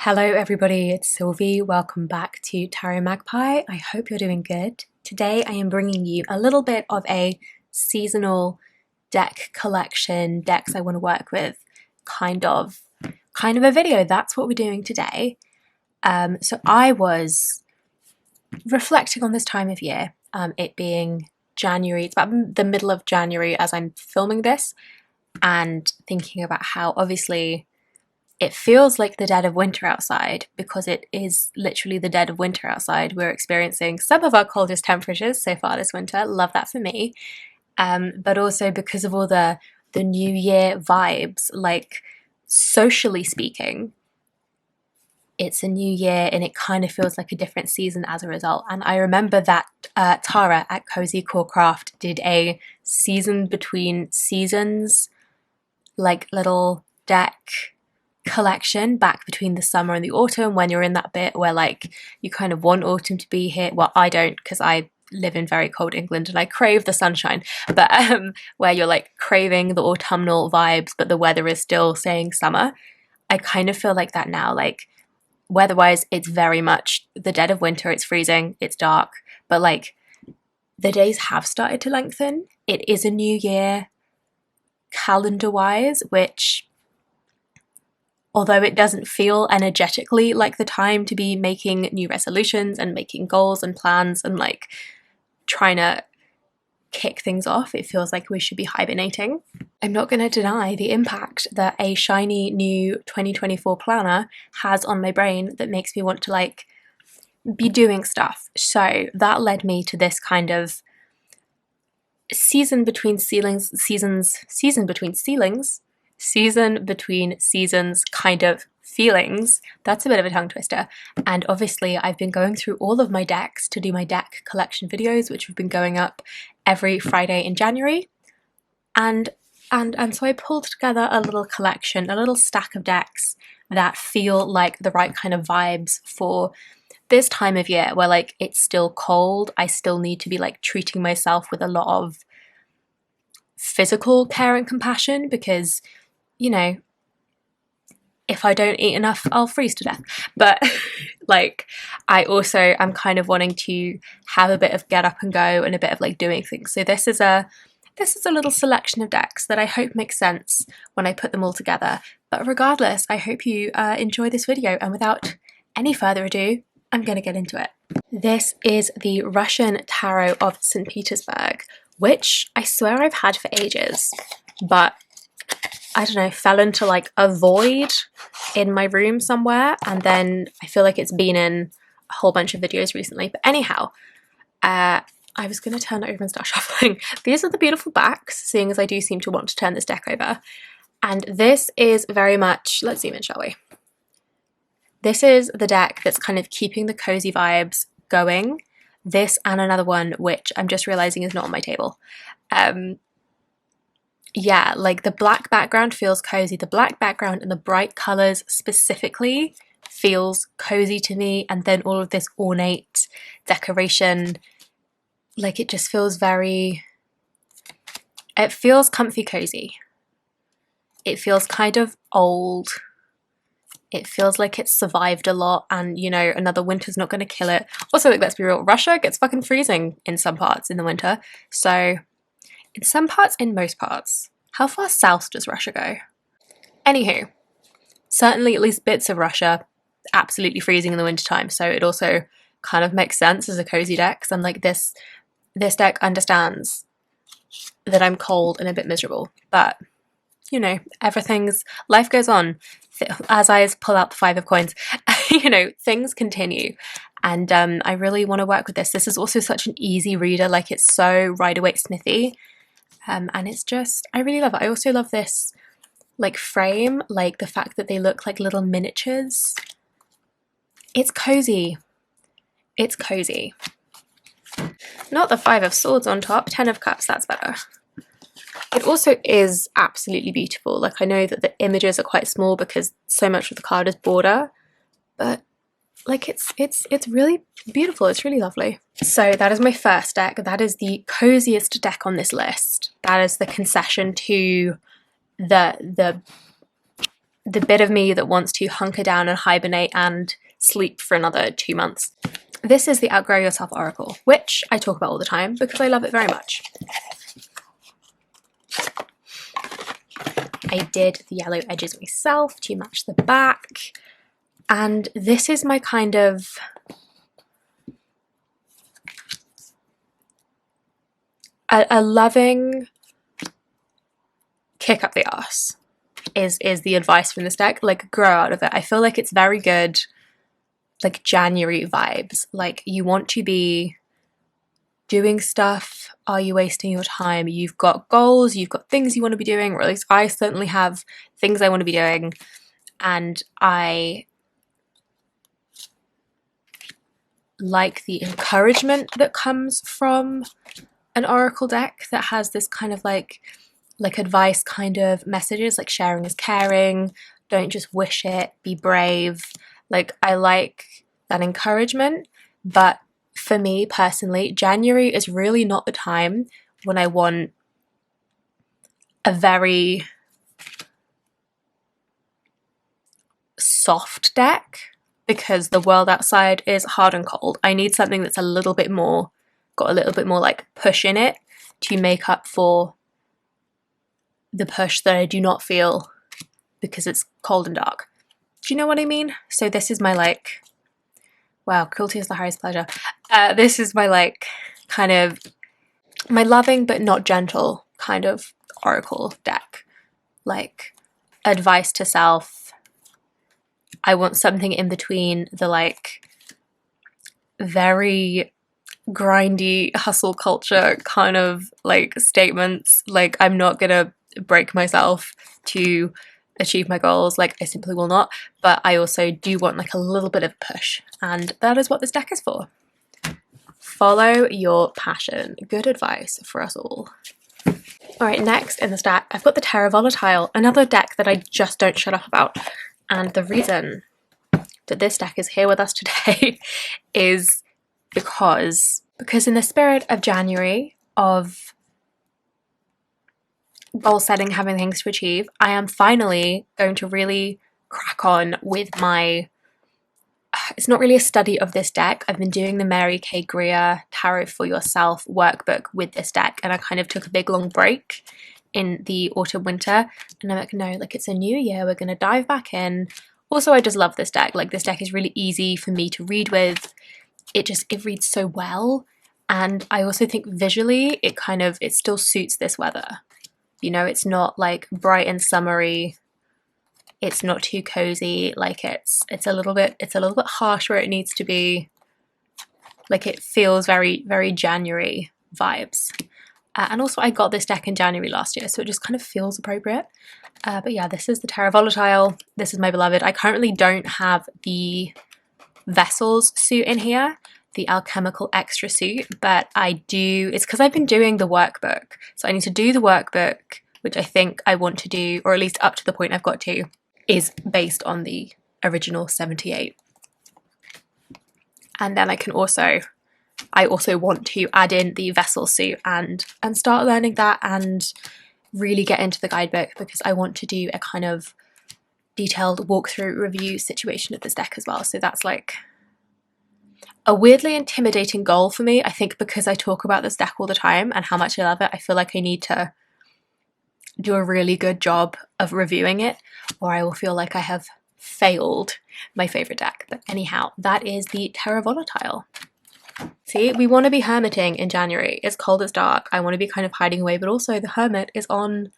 Hello everybody, it's Sylvie. Welcome back to Tarot Magpie. I hope you're doing good. Today I am bringing you a little bit of a seasonal deck collection, decks I want to work with, kind of a video. That's what we're doing today. So I was reflecting on this time of year, it being January. It's about the middle of January as I'm filming this, and thinking about how obviously it feels like the dead of winter outside, because it is literally the dead of winter outside. We're experiencing some of our coldest temperatures so far this winter. Love that for me. But also because of all the New Year vibes, like socially speaking, it's a new year and it kind of feels like a different season as a result. And I remember that Tara at Cosy did a season between seasons, like little deck collection back between the summer and the autumn, when you're in that bit where like you kind of want autumn to be here. Well, I don't, because I live in very cold England and I crave the sunshine, but where you're like craving the autumnal vibes but the weather is still saying summer. I kind of feel like that now. Like weather-wise, it's very much the dead of winter. It's freezing, it's dark, but like the days have started to lengthen. It is a new year calendar-wise, which, although it doesn't feel energetically like the time to be making new resolutions and making goals and plans and like trying to kick things off, it feels like we should be hibernating. I'm not going to deny the impact that a shiny new 2024 planner has on my brain that makes me want to like be doing stuff. So that led me to this kind of season between seasons kind of feelings. That's a bit of a tongue twister. And obviously I've been going through all of my decks to do my deck collection videos, which have been going up every Friday in January. And so I pulled together a little collection, a little stack of decks that feel like the right kind of vibes for this time of year where like it's still cold. I still need to be like treating myself with a lot of physical care and compassion, because you know, if I don't eat enough, I'll freeze to death. But like, I also am kind of wanting to have a bit of get up and go and a bit of like doing things. So this is a little selection of decks that I hope makes sense when I put them all together. But regardless, I hope you enjoy this video. And without any further ado, I'm going to get into it. This is the Russian Tarot of St. Petersburg, which I swear I've had for ages, but I don't know, fell into like a void in my room somewhere, and then I feel like it's been in a whole bunch of videos recently. But anyhow, I was going to turn it over and start shuffling. These are the beautiful backs, seeing as I do seem to want to turn this deck over. And this is very much, let's zoom in, shall we? This is the deck that's kind of keeping the cozy vibes going. This and another one, which I'm just realizing is not on my table. Yeah, like the black background feels cozy. The black background and the bright colors specifically feels cozy to me. And then all of this ornate decoration, like it just feels it feels comfy cozy. It feels kind of old. It feels like it's survived a lot, and you know, another winter's not going to kill it. Also, like, let's be real, Russia gets fucking freezing in some parts in the winter. So in some parts, in most parts. How far south does Russia go? Anywho, certainly at least bits of Russia absolutely freezing in the wintertime, so it also kind of makes sense as a cozy deck, because I'm like, this deck understands that I'm cold and a bit miserable, but you know, life goes on. As I pull out the 5 of coins, you know, things continue. And I really want to work with this. This is also such an easy reader, like it's so Rider-Waite-Smithy. And it's just, I really love it. I also love this like frame, like the fact that they look like little miniatures. It's cozy. It's cozy. Not the 5 of Swords on top, 10 of Cups, that's better. It also is absolutely beautiful. Like, I know that the images are quite small because so much of the card is border, but like it's really beautiful. It's really lovely. So that is my first deck. That is the coziest deck on this list. That is the concession to the the bit of me that wants to hunker down and hibernate and sleep for another 2 months. This is the Outgrow Yourself Oracle, which I talk about all the time because I love it very much. I did the yellow edges myself to match the back, and this is my kind of a loving kick up the arse is the advice from this deck. Like, grow out of it. I feel like it's very good, like January vibes. Like, you want to be doing stuff. Are you wasting your time? You've got goals, you've got things you want to be doing, or at least I certainly have things I want to be doing, and I like the encouragement that comes from an oracle deck that has this kind of like advice kind of messages, like sharing is caring, don't just wish it, be brave. Like, I like that encouragement, but for me personally, January is really not the time when I want a very soft deck, because the world outside is hard and cold. I need something that's got a little bit more like push in it to make up for the push that I do not feel because it's cold and dark. Do you know what I mean? So this is my like, wow, cruelty is the highest pleasure. This is my like kind of my loving but not gentle kind of oracle deck. Like, advice to self. I want something in between the like very grindy hustle culture kind of like statements, like I'm not gonna break myself to achieve my goals, like I simply will not, but I also do want like a little bit of push, and that is what this deck is for. Follow your passion. Good advice for us all. Alright, next in the stack I've got the Terra Volatile, another deck that I just don't shut up about. And the reason that this deck is here with us today is because in the spirit of January, of goal setting, having things to achieve, I am finally going to really crack on with my, it's not really a study of this deck. I've been doing the Mary K. Greer Tarot for Yourself workbook with this deck, and I kind of took a big long break in the autumn winter, and I'm like, no, like it's a new year, we're gonna dive back in. Also, I just love this deck. Like, this deck is really easy for me to read with. It reads so well, and I also think visually it still suits this weather. You know, it's not like bright and summery, it's not too cozy, like it's a little bit harsh where it needs to be. Like, it feels very, very January vibes. And also I got this deck in January last year, so it just kind of feels appropriate. But yeah, this is the Terra Volatile. This is my beloved. I currently don't have the Vessels suit in here, the Alchemical Extra suit, but I do. It's because I've been doing the workbook. So I need to do the workbook, which I think I want to do, or at least up to the point I've got to, is based on the original 78. And then I also want to add in the Vessel suit and start learning that and really get into the guidebook, because I want to do a kind of detailed walkthrough review situation of this deck as well. So that's like a weirdly intimidating goal for me. I think because I talk about this deck all the time and how much I love it, I feel like I need to do a really good job of reviewing it, or I will feel like I have failed my favorite deck. But anyhow, that is the Terra Volatile. See, we want to be hermiting in January. It's cold, it's dark. I want to be kind of hiding away, but also the hermit is on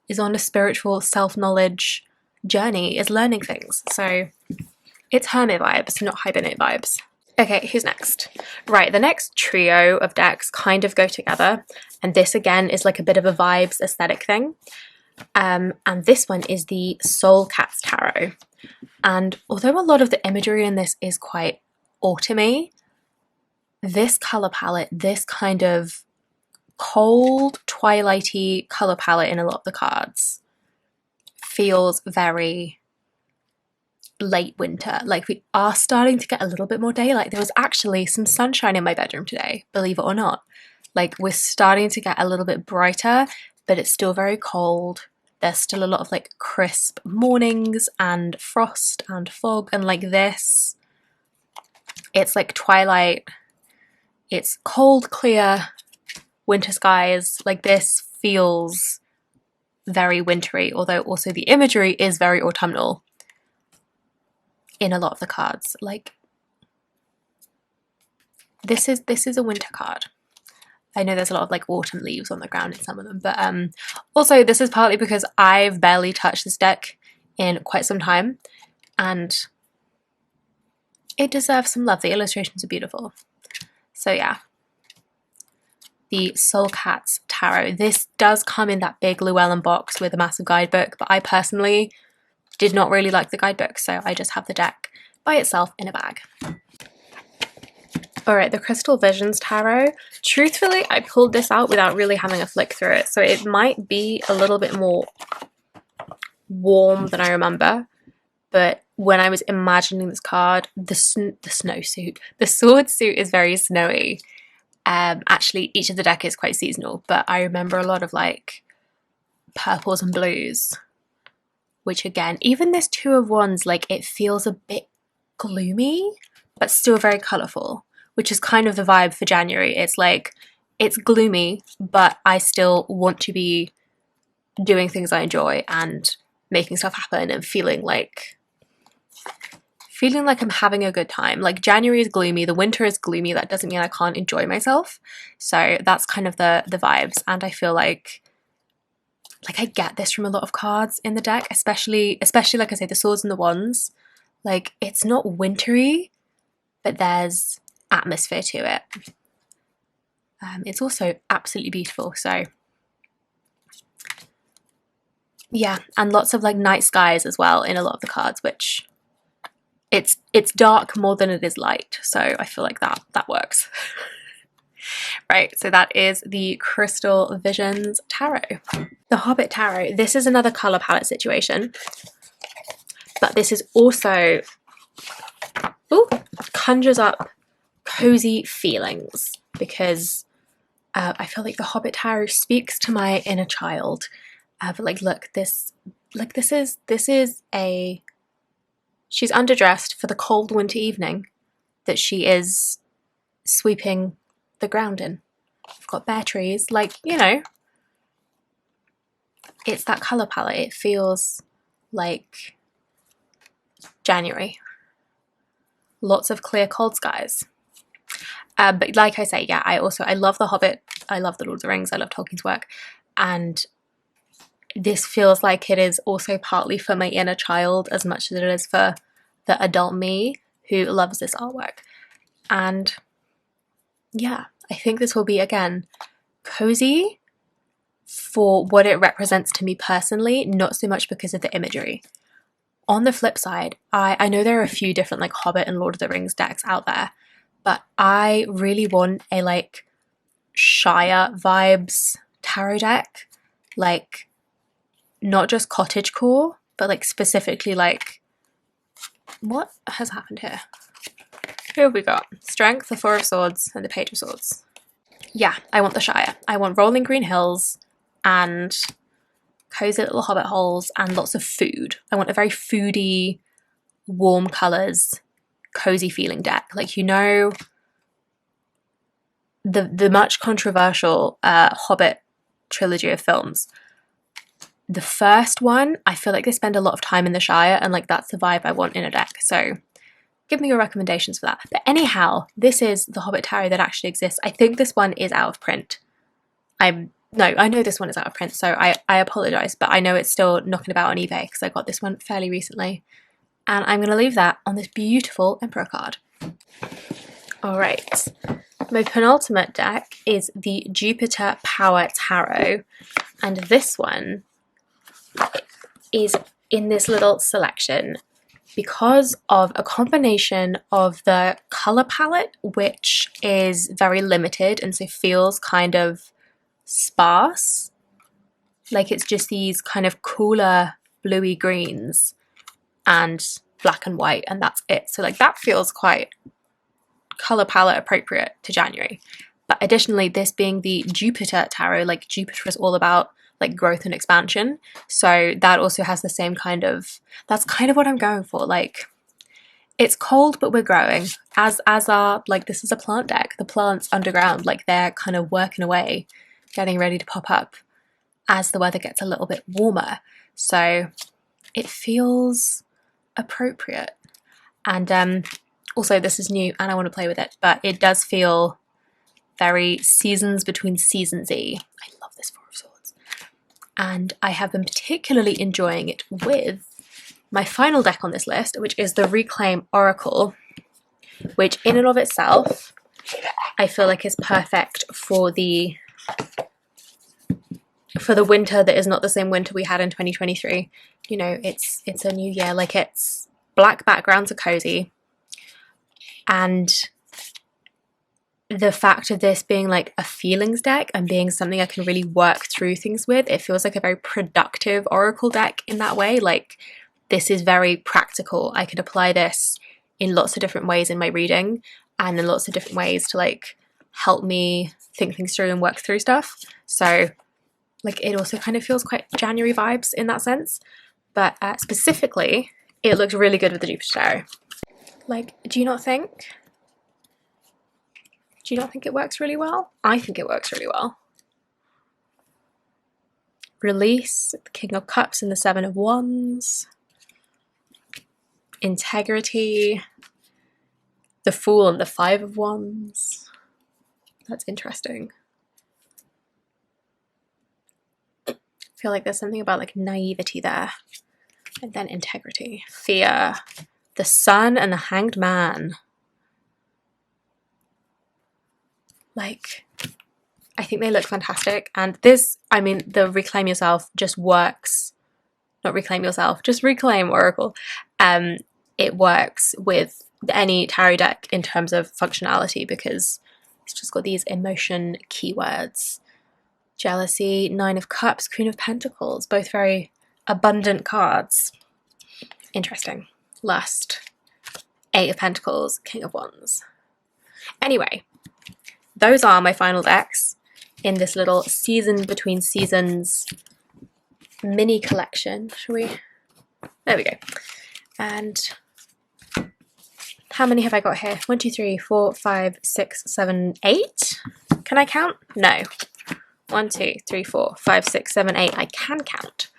a spiritual self-knowledge journey, is learning things. So it's hermit vibes, not hibernate vibes. Okay, who's next? Right, the next trio of decks kind of go together, and this again is like a bit of a vibes aesthetic thing. And this one is the Soul Cats Tarot. And although a lot of the imagery in this is quite autumny, this colour palette, this kind of cold, twilighty colour palette in a lot of the cards feels very late winter. Like, we are starting to get a little bit more daylight. There was actually some sunshine in my bedroom today, believe it or not. Like, we're starting to get a little bit brighter, but it's still very cold. There's still a lot of like crisp mornings and frost and fog, and like this, it's like twilight, it's cold, clear winter skies. Like this feels very wintry, although also the imagery is very autumnal in a lot of the cards. Like this is a winter card. I know there's a lot of like autumn leaves on the ground in some of them, but also this is partly because I've barely touched this deck in quite some time, and it deserves some love. The illustrations are beautiful. So yeah, the Soul Cats Tarot. This does come in that big Llewellyn box with a massive guidebook, but I personally did not really like the guidebook, so I just have the deck by itself in a bag. Alright, the Crystal Visions Tarot. Truthfully, I pulled this out without really having a flick through it, so it might be a little bit more warm than I remember, but when I was imagining this card, the snowsuit, the sword suit is very snowy. Actually, each of the deck is quite seasonal, but I remember a lot of like purples and blues, which again, even this Two of Wands, like it feels a bit gloomy, but still very colourful, which is kind of the vibe for January. It's like, it's gloomy, but I still want to be doing things I enjoy and making stuff happen and feeling like I'm having a good time. Like January is gloomy, the winter is gloomy, that doesn't mean I can't enjoy myself. So that's kind of the vibes, and I feel like I get this from a lot of cards in the deck, especially like I say, the Swords and the Wands. Like it's not wintry, but there's atmosphere to it. It's also absolutely beautiful. So yeah, and lots of like night skies as well in a lot of the cards, which it's dark more than it is light, so I feel like that works. Right, so that is the Crystal Visions Tarot. The Hobbit Tarot. This is another colour palette situation, but this is also conjures up cozy feelings, because I feel like the Hobbit Tarot speaks to my inner child. But like, look, this is a, she's underdressed for the cold winter evening that she is sweeping the ground in. I've got bare trees, like, you know, it's that colour palette. It feels like January. Lots of clear, cold skies. But like I say, yeah, I love The Hobbit, I love The Lord of the Rings, I love Tolkien's work, and this feels like it is also partly for my inner child as much as it is for the adult me who loves this artwork. And yeah, I think this will be, again, cozy for what it represents to me personally, not so much because of the imagery. On the flip side, I know there are a few different like Hobbit and Lord of the Rings decks out there, but I really want a like Shire vibes tarot deck, like not just cottagecore, but like specifically like, what has happened here? Who have we got? Strength, the Four of Swords, and the Page of Swords. Yeah, I want the Shire. I want rolling green hills and cozy little hobbit holes and lots of food. I want a very foody, warm colours, cozy feeling deck. Like, you know, the much controversial Hobbit trilogy of films. The first one, I feel like they spend a lot of time in the Shire, and like that's the vibe I want in a deck. So give me your recommendations for that. But anyhow, this is the Hobbit Tarot that actually exists. I think this one is out of print. I know this one is out of print, so I apologise, but I know it's still knocking about on eBay because I got this one fairly recently. And I'm going to leave that on this beautiful Emperor card. Alright, my penultimate deck is the Jupiter Power Tarot, and this one is in this little selection because of a combination of the colour palette, which is very limited and so feels kind of sparse. Like it's just these kind of cooler bluey greens and black and white, and that's it. So like that feels quite colour palette appropriate to January. But additionally, this being the Jupiter Tarot, like Jupiter is all about like growth and expansion. So that also has the same kind of, that's kind of what I'm going for. Like, it's cold, but we're growing. As our, like, this is a plant deck. The plants underground, like, they're kind of working away, getting ready to pop up as the weather gets a little bit warmer. So it feels appropriate. And also this is new and I want to play with it, but it does feel very seasons between seasons-y. I love this Four of Swords. And I have been particularly enjoying it with my final deck on this list, which is the Reclaim Oracle, which in and of itself, I feel like is perfect for the winter that is not the same winter we had in 2023. You know, it's a new year, like it's black backgrounds are cozy. And the fact of this being like a feelings deck and being something I can really work through things with, it feels like a very productive oracle deck in that way. Like, this is very practical. I could apply this in lots of different ways in my reading and in lots of different ways to like help me think things through and work through stuff. So like it also kind of feels quite January vibes in that sense. But specifically, it looks really good with the Jupiter Tarot. Like, do you not think it works really well? I think it works really well. Release, the King of Cups and the Seven of Wands. Integrity, the Fool and the Five of Wands. That's interesting. I feel like there's something about like naivety there. And then integrity, fear, the Sun and the Hanged Man. Like, I think they look fantastic. And this, I mean, the Reclaim Yourself just works. Not Reclaim Yourself, just Reclaim Oracle. It works with any tarot deck in terms of functionality because it's just got these emotion keywords. Jealousy, Nine of Cups, Queen of Pentacles, both very abundant cards. Interesting. Lust, Eight of Pentacles, King of Wands. Anyway, those are my final decks in this little season between seasons mini collection. Shall we? There we go. And how many have I got here? 1, 2, 3, 4, 5, 6, 7, 8. Can I count? No. 1, 2, 3, 4, 5, 6, 7, 8. I can count.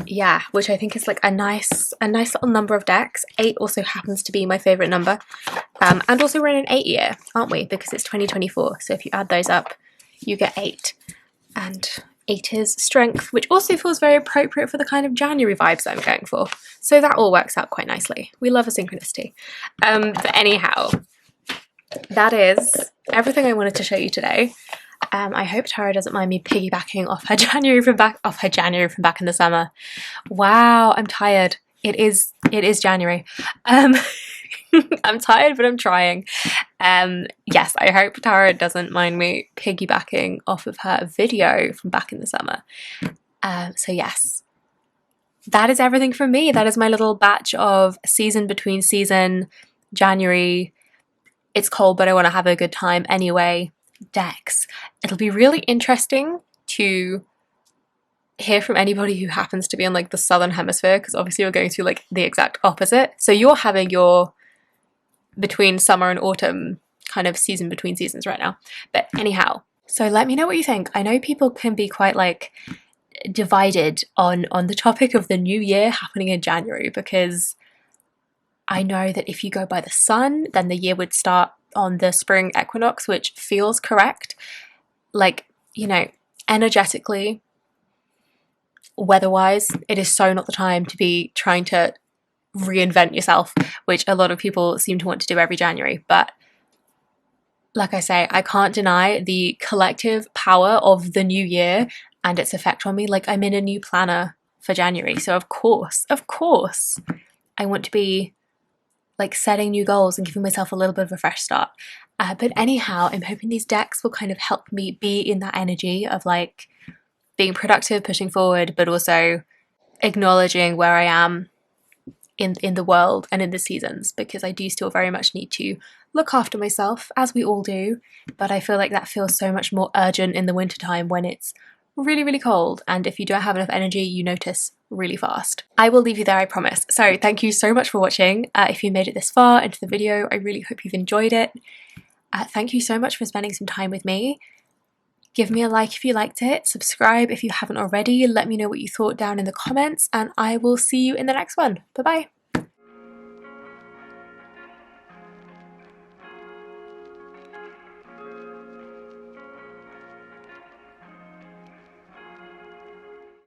Yeah, which I think is like a nice little number of decks. 8 also happens to be my favorite number. And also we're in an 8 year, aren't we? Because it's 2024. So if you add those up, you get 8. And 8 is strength, which also feels very appropriate for the kind of January vibes that I'm going for. So that all works out quite nicely. We love a synchronicity. But anyhow, that is everything I wanted to show you today. I hope Tara doesn't mind me piggybacking off her January from back in the summer. Wow, I'm tired. It is January. I'm tired, but I'm trying. Yes, I hope Tara doesn't mind me piggybacking off of her video from back in the summer. So yes, that is everything from me. That is my little batch of season between season, January. It's cold, but I want to have a good time anyway. Decks. It'll be really interesting to hear from anybody who happens to be in like the southern hemisphere, because obviously we're going through like the exact opposite. So you're having your between summer and autumn kind of season between seasons right now. But anyhow, so let me know what you think. I know people can be quite like divided on the topic of the new year happening in January, because I know that if you go by the sun, then the year would start on the spring equinox, which feels correct. Like, you know, energetically, weather-wise, it is so not the time to be trying to reinvent yourself, which a lot of people seem to want to do every January. But like I say, I can't deny the collective power of the new year and its effect on me. Like, I'm in a new planner for January, so of course I want to be like setting new goals and giving myself a little bit of a fresh start. But anyhow, I'm hoping these decks will kind of help me be in that energy of like being productive, pushing forward, but also acknowledging where I am in the world and in the seasons, because I do still very much need to look after myself, as we all do. But I feel like that feels so much more urgent in the wintertime when it's really, really cold, and if you don't have enough energy, you notice really fast. I will leave you there, I promise. So thank you so much for watching. If you made it this far into the video, I really hope you've enjoyed it. Thank you so much for spending some time with me. Give me a like if you liked it, subscribe if you haven't already, let me know what you thought down in the comments, and I will see you in the next one. Bye bye.